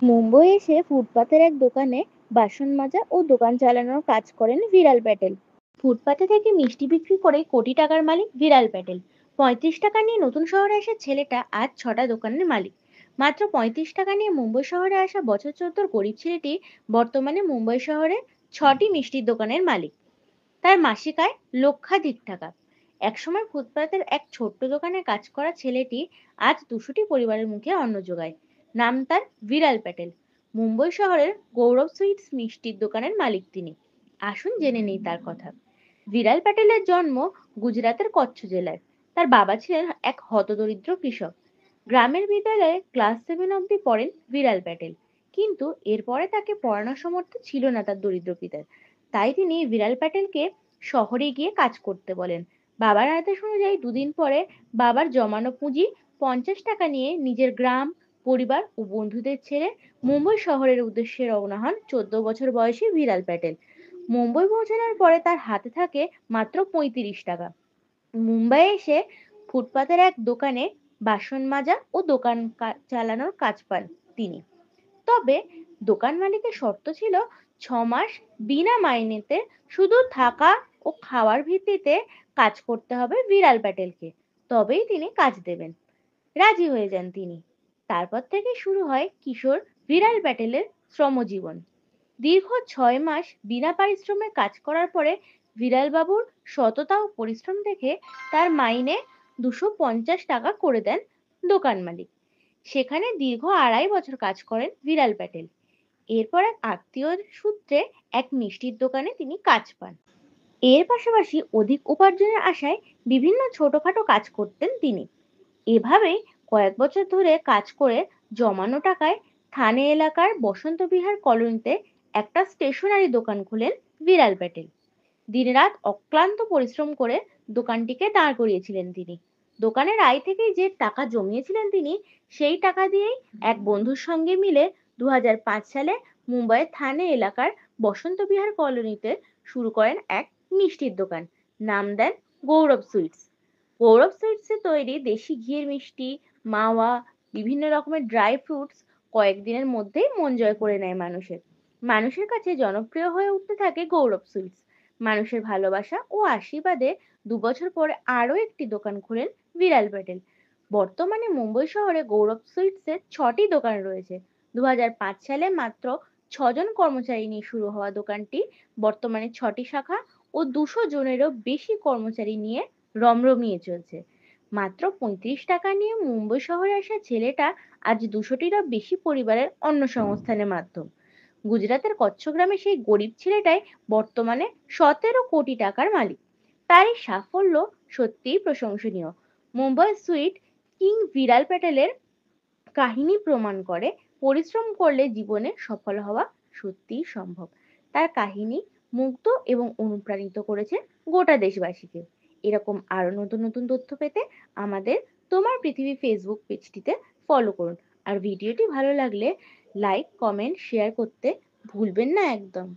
মুম্বই এসে ফুটপাতের এক দোকানে বাসন মাজা ও দোকান চালানোর কাজ করেন বিড়াল প্যাটেল। ফুটপাতে থেকে মিষ্টি বিক্রি করে কোটি টাকার মালিক বিড়াল প্যাটেল। 35 টাকা নিয়ে নতুন শহরে আসা ছেলেটা আজ 6টা দোকানের মালিক। মাত্র 35 টাকা নিয়ে মুম্বই শহরে আসা বছর 14 গরিব ছেলেটি বর্তমানে মুম্বই শহরে 6টি মিষ্টির দোকানের মালিক। তার মাসিক আয় লক্ষাধিক টাকা। একসময় ফুটপাতের এক ছোট্ট দোকানে কাজ করা ছেলেটি আজ 200টি পরিবারের মুখে অন্ন যোগায়। নাম তার বিড়াল প্যাটেল। মুম্বই শহরের গৌরব সুইটস মিষ্টির দোকানের মালিক তিনি। আসুন জেনে নেই তার কথা। বিড়াল প্যাটেলের জন্ম গুজরাতের কচ্ছ জেলায়। তার বাবা ছিলেন এক হতদরিদ্র কৃষক। গ্রামের বিদ্যালয়ে ক্লাস 7 অবধি পড়েন বিড়াল প্যাটেল। কিন্তু এরপরে তাকে পড়ানোর সামর্থ্য ছিল না তার দরিদ্র পিতার। তাই তিনি বিড়াল প্যাটেলকে শহরে গিয়ে কাজ করতে বলেন। বাবার আদেশ অনুযায়ী দুদিন পরে বাবার জমানো পুঁজি 50 টাকা নিয়ে নিজের গ্রাম, পরিবার ও বন্ধুদের ছেড়ে মুম্বই শহরের উদ্দেশ্যে রওনা হন 14 বছর বয়সী বিড়াল প্যাটেল। মুম্বই পৌঁছানোর পরে তার হাতে থাকে মাত্র 35 টাকা। মুম্বাই এসে ফুটপাতের এক দোকানে বাসন মাজা ও দোকান চালানোর কাজ পান তিনি। তবে দোকান মালিকের শর্ত ছিল 6 মাস বিনা মাইনেতে শুধু থাকা ও খাওয়ার ভিত্তিতে কাজ করতে হবে বিড়াল প্যাটেলকে, তবেই তিনি কাজ দেবেন। রাজি হয়ে যান তিনি। তারপর থেকে শুরু হয় কিশোর বিড়াল প্যাটেলের শ্রমজীবন। দীর্ঘ 6 মাস বিনা পারিশ্রমে কাজ করার পরে বিড়াল বাবুর সততা ও পরিশ্রম দেখে তার মাইনে 250 টাকা করে দেন দোকান মালিক। সেখানে দীর্ঘ 2.5 বছর কাজ করেন বিড়াল প্যাটেল। এরপর এক আত্মীয়র সূত্রে এক মিষ্টির দোকানে তিনি কাজ পান। এর পাশাপাশি অধিক উপার্জনের আশায় বিভিন্ন ছোটখাটো কাজ করতেন তিনি। এভাবেই কয়েক বছর ধরে কাজ করে জমানো টাকায় থানে এলাকার বসন্ত বিহার কলোনিতে একটা স্টেশনারি দোকান খুলেন বিড়াল প্যাটেল। দিনরাত অক্লান্ত পরিশ্রম করে দোকানটিকে দাঁড় করিয়েছিলেন তিনি। দোকানের আয় থেকে যে টাকা জমিয়েছিলেন তিনি, সেই টাকা দিয়েই এক বন্ধুর সঙ্গে মিলে 2005 সালে মুম্বাইয়ের থানে এলাকার বসন্ত বিহার কলোনিতে শুরু করেন এক মিষ্টির দোকান। নাম দেন গৌরব সুইটস। গৌরব সুইটসে তৈরি দেশি ঘিয়ের মিষ্টি, মাওয়া, বিভিন্ন রকমের ড্রাই ফ্রুটস কয়েকদিনের মধ্যেই মন জয় করে নেয় মানুষের। মানুষের কাছে জনপ্রিয় হয়ে উঠতে থাকে গৌরব সুইটস। মানুষের ভালোবাসা ও আশীর্বাদে 2 বছর পরে আরো একটি দোকান খোলেন বিড়াল প্যাটেল। বর্তমানে মুম্বই শহরে গৌরব সুইটসের 6টি দোকান রয়েছে। 2005 সালে মাত্র 6 জন কর্মচারী নিয়ে শুরু হওয়া দোকানটি বর্তমানে 6টি শাখা ও 200 জনেরও বেশি কর্মচারী নিয়ে রমরমিয়ে চলছে। মাত্র 35 টাকা নিয়ে মুম্বই শহরে আসা ছেলেটা আজ 200টিরও বেশি পরিবারের অন্ন সংস্থানের মাধ্যম। গুজরাতের কচ্ছ গ্রামে সেই গরিব ছেলেটাই বর্তমানে 17 কোটি টাকার মালিক। তার এই সাফল্য সত্যিই প্রশংসনীয়। মুম্বাই সুইট কিং বিড়াল প্যাটেলের কাহিনী প্রমাণ করে পরিশ্রম করলে জীবনে সফল হওয়া সত্যিই সম্ভব। তার কাহিনী মুগ্ধ এবং অনুপ্রাণিত করেছে গোটা দেশবাসীকে। এরকম আরো নতুন নতুন তথ্য পেতে আমাদের তোমার পৃথিবী ফেসবুক পেজটিতে ফলো করুন। আর ভিডিওটি ভালো লাগলে লাইক, কমেন্ট, শেয়ার করতে ভুলবেন না একদম।